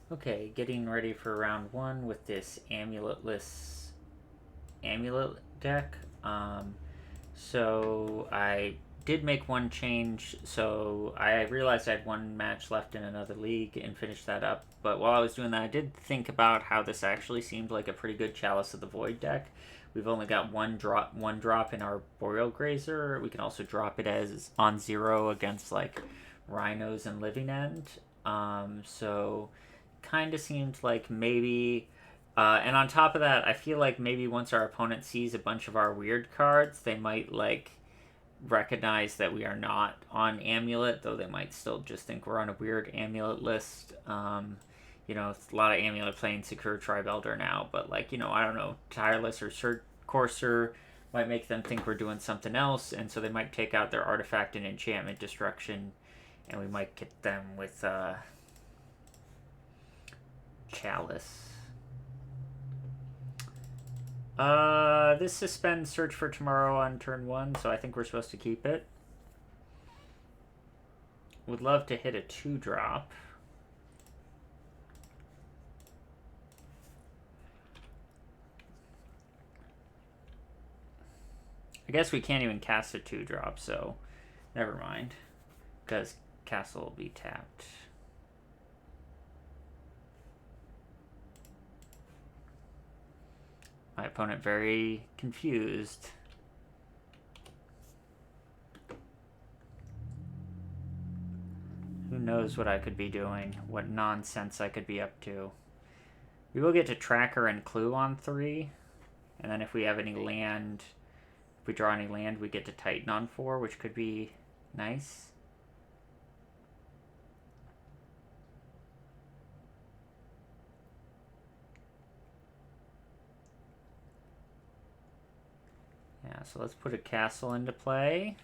Okay, getting ready for round one with this amuletless amulet deck. So I did make one change. So I realized I had one match left in another league and finished that up. But while I was doing that, I did think about how this actually seemed like a pretty good Chalice of the Void deck. We've only got one drop in our Boreal Grazer. We can also drop it as on 0 against like Rhinos and Living End. So kind of seemed like maybe. And on top of that, I feel like maybe once our opponent sees a bunch of our weird cards, they might like recognize that we are not on Amulet, though they might still just think we're on a weird Amulet list. A lot of Amulet playing Secure Tribe Elder now, but like, I don't know, Tireless or Courser might make them think we're doing something else, and so they might take out their artifact and enchantment destruction, and we might get them with Chalice. This suspends search for tomorrow on turn 1, so I think we're supposed to keep it. Would love to hit a 2-drop. I guess we can't even cast a 2-drop, so never mind. Because Castle will be tapped. My opponent very confused. Who knows what I could be doing, what nonsense I could be up to. We will get to Tracker and Clue on 3, and then if we have any land, if we draw any land, we get to Titan on 4, which could be nice. Yeah, so let's put a castle into play.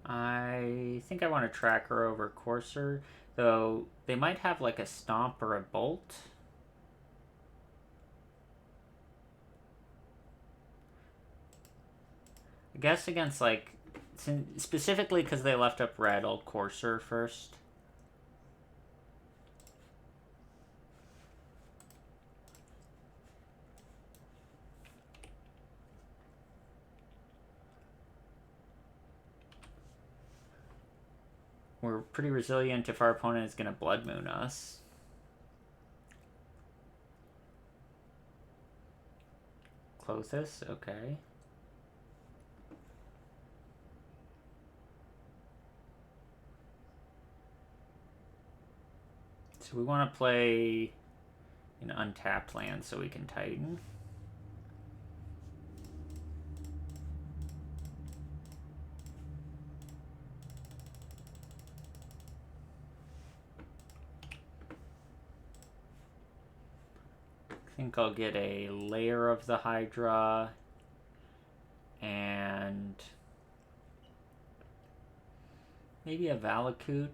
I think I want a Tracker over Courser, though they might have like a Stomp or a Bolt. I guess against like, specifically because they left up red, I'll Courser first. We're pretty resilient if our opponent is going to Blood Moon us. Close this, okay. So we want to play an untapped land so we can Titan. I think I'll get a Layer of the Hydra and maybe a Valakut.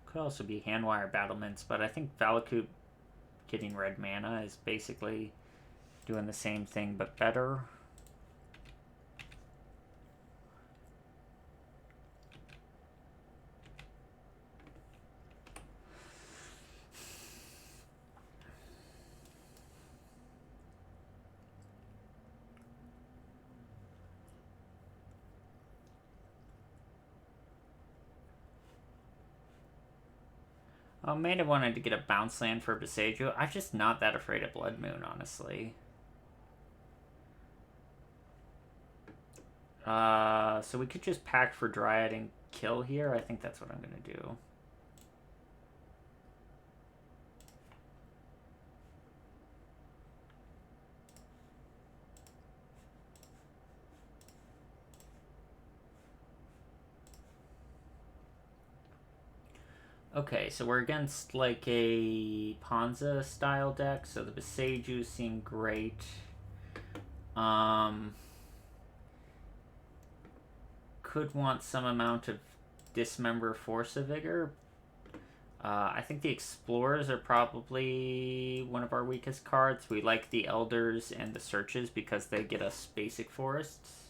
Could also be Handwire Battlements, but I think Valakut getting red mana is basically doing the same thing but better. May have wanted to get a bounce land for Besagio. I'm just not that afraid of Blood Moon, honestly. So we could just pack for Dryad and kill here. I think that's what I'm going to do. Okay, so we're against like a Ponza style deck, so the Beseiju seem great. Could want some amount of Dismember Force of Vigor. I think the Explorers are probably one of our weakest cards. We like the Elders and the Searches because they get us basic forests.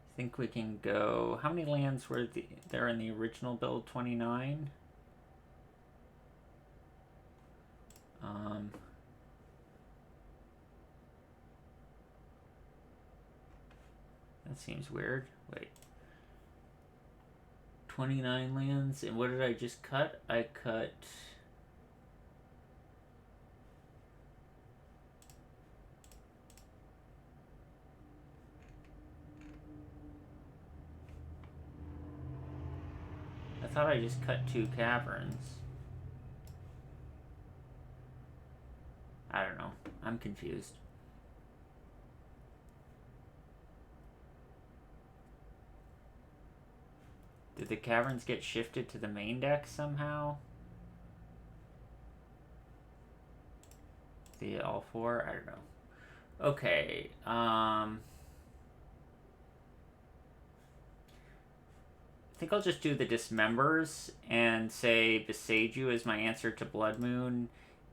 I think we can go... How many lands were there in the original build? 29? That seems weird. Wait. 29 lands? And what did I just cut? I cut... I thought I just cut 2 caverns. I don't know. I'm confused. Did the caverns get shifted to the main deck somehow? The all 4? I don't know. Okay, I think I'll just do the Dismembers and say Beseiju is my answer to Blood Moon,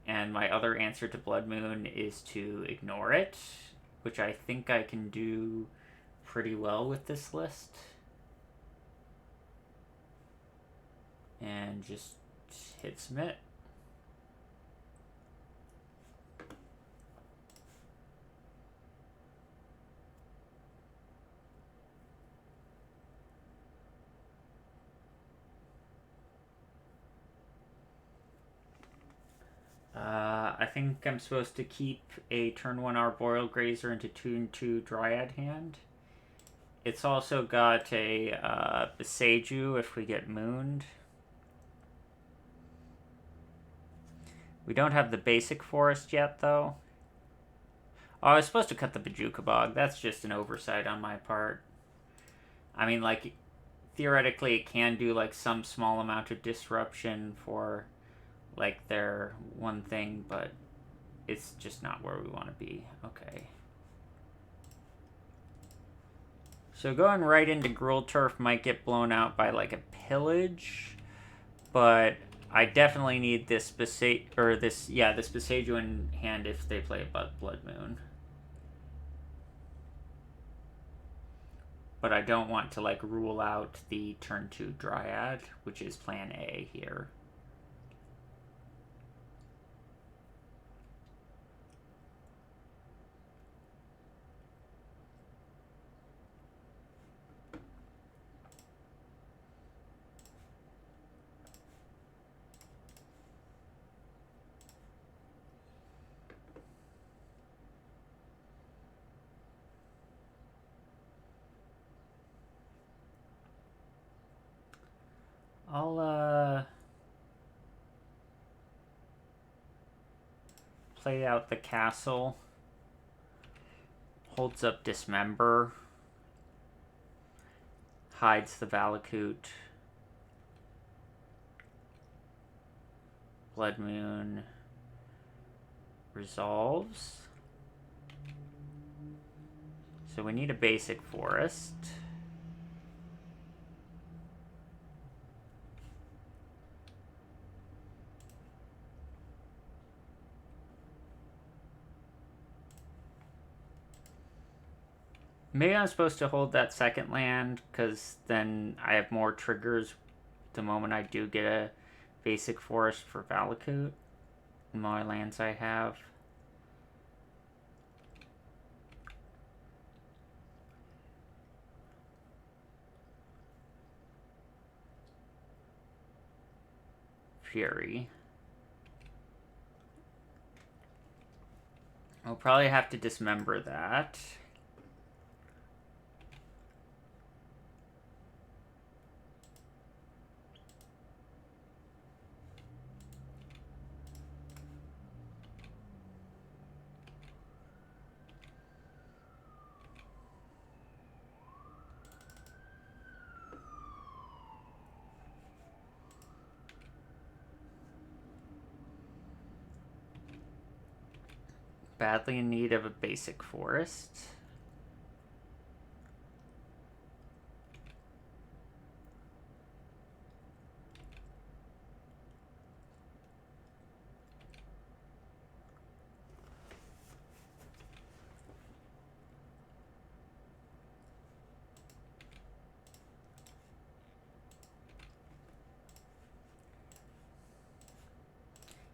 and my other answer to Blood Moon is to ignore it, which I think I can do pretty well with this list. And just hit submit. I think I'm supposed to keep a turn 1 Arboreal Grazer into 2/2 Dryad hand. It's also got a Beseiju if we get mooned. We don't have the basic forest yet, though. Oh, I was supposed to cut the Bajuka Bog. That's just an oversight on my part. I mean, like, theoretically it can do, like, some small amount of disruption for, like, their one thing, but it's just not where we want to be. Okay. So going right into Gruul Turf might get blown out by, like, a Pillage, but I definitely need this Beseiju in hand if they play a Blood Moon. But I don't want to, like, rule out the turn 2 Dryad, which is plan A here. I'll, play out the castle. Holds up Dismember. Hides the Valakut. Blood Moon. Resolves. So we need a basic forest. Maybe I'm supposed to hold that second land, because then I have more triggers the moment I do get a basic forest for Valakut. The more lands I have. Fury. I'll probably have to dismember that. Badly in need of a basic forest.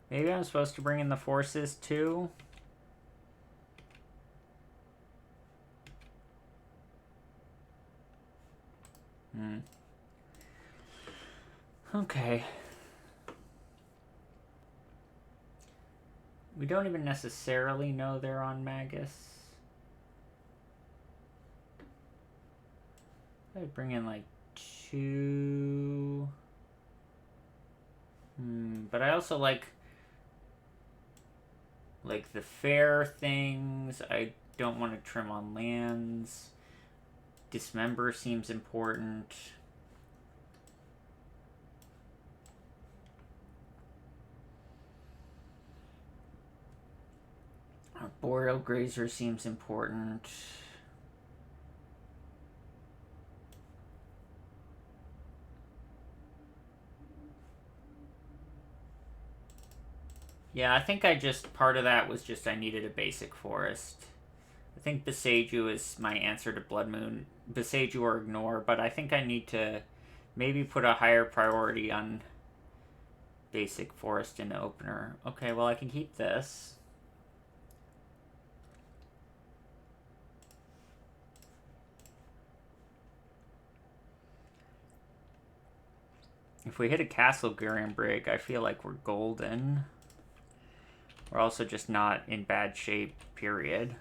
Maybe I'm supposed to bring in the forces too? Okay. We don't even necessarily know they're on Magus. I bring in like 2. But I also like the fair things. I don't want to trim on lands. Dismember seems important. Boreal Grazer seems important. Yeah, I think part of that was just I needed a basic forest. I think Beseiju is my answer to Blood Moon. Beseiju or Ignore, but I think I need to maybe put a higher priority on basic forest in the opener. Okay, well I can keep this. If we hit a Castle Brig, I feel like we're golden. We're also just not in bad shape, period.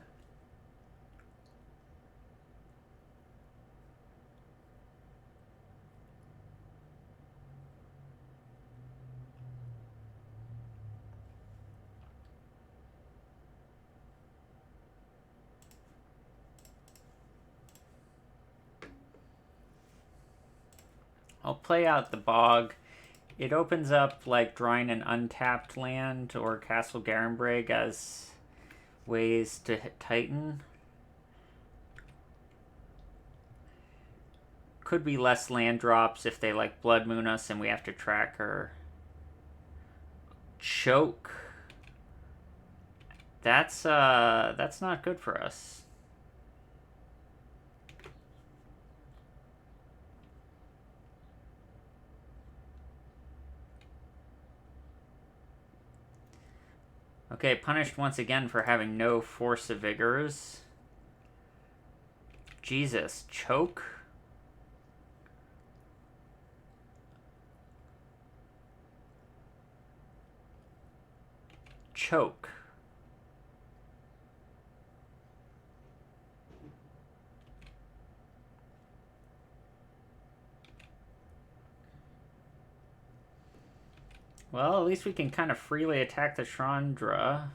I'll play out the Bog. It opens up like drawing an untapped land or Castle Garenbrig as ways to hit Titan. Could be less land drops if they like Blood Moon us and we have to track her. Choke. That's not good for us. Okay, punished once again for having no Force of Vigors. Jesus, choke? Choke. Well, at least we can kind of freely attack the Chandra.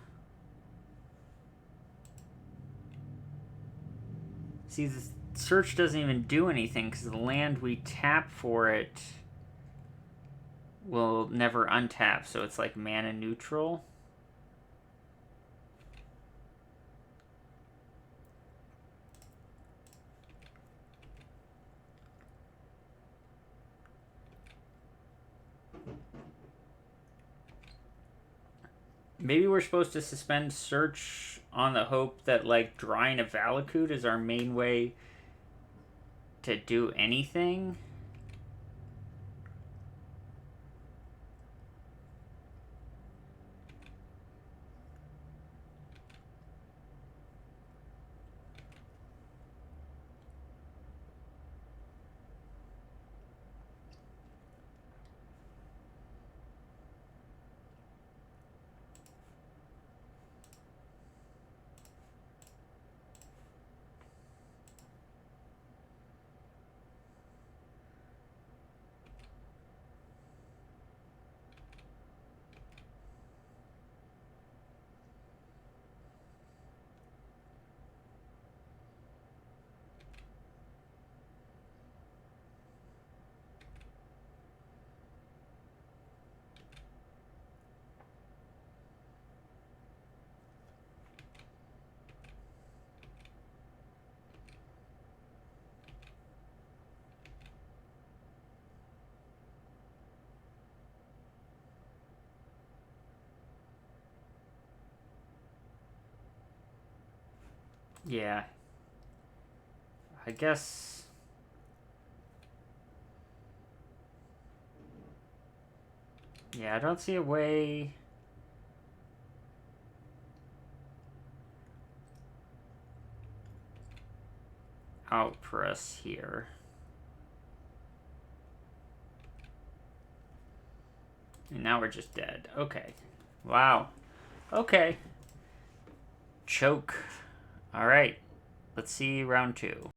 See, the search doesn't even do anything because the land we tap for it will never untap, so it's like mana neutral. Maybe we're supposed to suspend search on the hope that, like, drawing a Valakut is our main way to do anything. Yeah. I guess... Yeah, I don't see a way... out for us here. And now we're just dead. Okay. Wow. Okay. Choke. Alright. Let's see round 2.